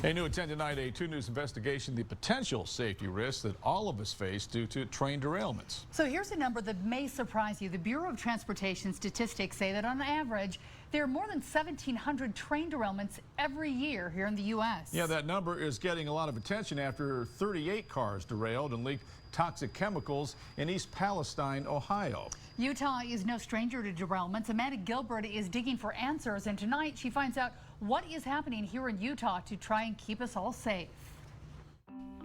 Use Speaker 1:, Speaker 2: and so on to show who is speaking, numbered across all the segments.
Speaker 1: A new at 10 tonight, a 2 News investigation, the potential safety risks that all of us face due to train derailments.
Speaker 2: So here's a number that may surprise you. The Bureau of Transportation statistics say that on average, there are more than 1,700 train derailments every year here in the U.S.
Speaker 1: Yeah, that number is getting a lot of attention after 38 cars derailed and leaked toxic chemicals in East Palestine, Ohio.
Speaker 2: Utah is no stranger to derailments. Amanda Gilbert is digging for answers, and tonight she finds out what is happening here in Utah to try and keep us all safe.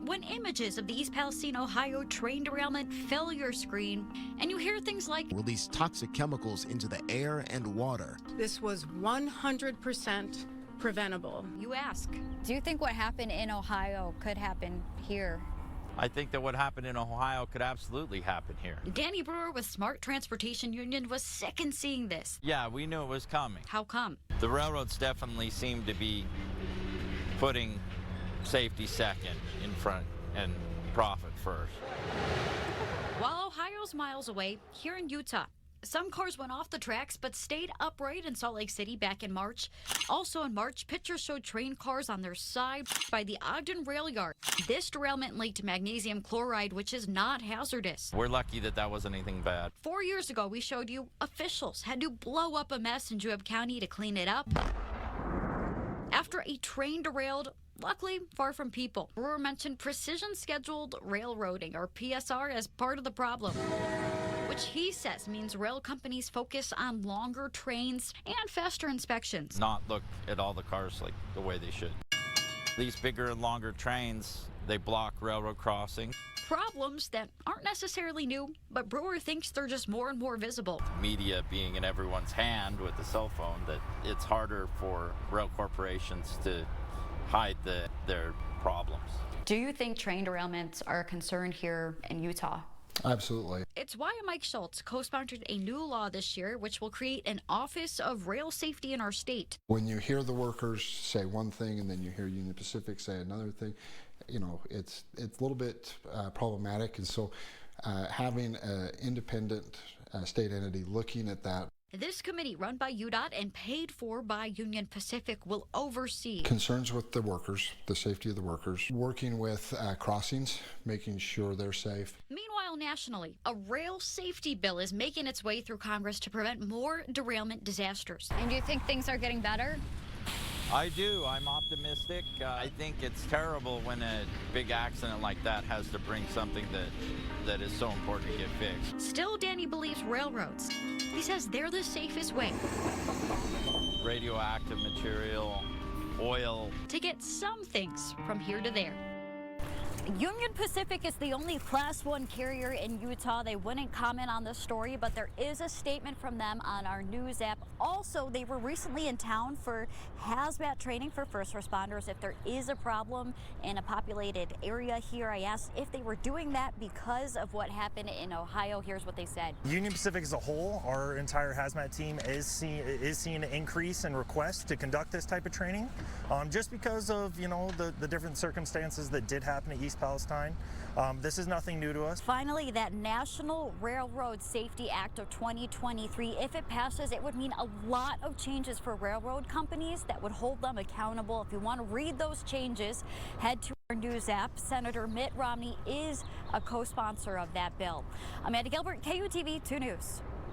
Speaker 3: When images of the East Palestine, Ohio train derailment fill your screen, and you hear things like
Speaker 4: release toxic chemicals into the air and water.
Speaker 5: This was 100% preventable.
Speaker 3: You ask,
Speaker 6: do you think what happened in Ohio could happen here?
Speaker 7: I think that what happened in Ohio could absolutely happen here.
Speaker 3: Danny Brewer with Smart Transportation Union was sick in seeing this.
Speaker 7: Yeah, we knew it was coming.
Speaker 3: How come?
Speaker 7: The railroads definitely seem to be putting safety second in front and profit first.
Speaker 3: While Ohio's miles away, here in Utah, some cars went off the tracks but stayed upright in Salt Lake City back in March. Also in March, pictures showed train cars on their side by the Ogden Rail Yard. This derailment leaked magnesium chloride, which is not hazardous.
Speaker 7: We're lucky that that wasn't anything bad.
Speaker 3: 4 years ago, we showed you officials had to blow up a mess in Juab County to clean it up after a train derailed. Luckily, far from people. Brewer mentioned precision scheduled railroading, or PSR, as part of the problem, which he says means rail companies focus on longer trains and faster inspections.
Speaker 7: Not look at all the cars like the way they should. These bigger and longer trains, they block railroad crossings.
Speaker 3: Problems that aren't necessarily new, but Brewer thinks they're just more and more visible.
Speaker 7: Media being in everyone's hand with the cell phone, that it's harder for rail corporations to hide their problems.
Speaker 6: Do you think train derailments are a concern here in Utah?
Speaker 8: Absolutely.
Speaker 3: It's why Mike Schultz co-sponsored a new law this year, which will create an Office of Rail Safety in our state.
Speaker 8: When you hear the workers say one thing and then you hear Union Pacific say another thing, you know, it's a little bit problematic. And so having an independent state entity looking at that.
Speaker 3: This committee, run by UDOT and paid for by Union Pacific, will oversee
Speaker 8: concerns with the workers, the safety of the workers, working with crossings, making sure they're safe.
Speaker 3: Meanwhile, nationally, a rail safety bill is making its way through Congress to prevent more derailment disasters.
Speaker 6: And do you think things are getting better?
Speaker 7: I do. I'm optimistic. I think it's terrible when a big accident like that has to bring something that is so important to get fixed.
Speaker 3: Still, Danny believes railroads. He says they're the safest way.
Speaker 7: Radioactive material, oil.
Speaker 3: To get some things from here to there. Union Pacific is the only Class 1 carrier in Utah. They wouldn't comment on this story, but there is a statement from them on our news app. Also, they were recently in town for hazmat training for first responders. If there is a problem in a populated area here, I asked if they were doing that because of what happened in Ohio. Here's what they said.
Speaker 9: Union Pacific as a whole, our entire hazmat team is seeing an increase in requests to conduct this type of training, just because of, you know, the different circumstances that did happen at East Palestine. This is nothing new to us.
Speaker 3: Finally, that National Railroad Safety Act of 2023, if it passes, it would mean a lot of changes for railroad companies that would hold them accountable. If you want to read those changes, head to our news app. Senator Mitt Romney is a co-sponsor of that bill. Amanda Gilbert, KUTV 2 News.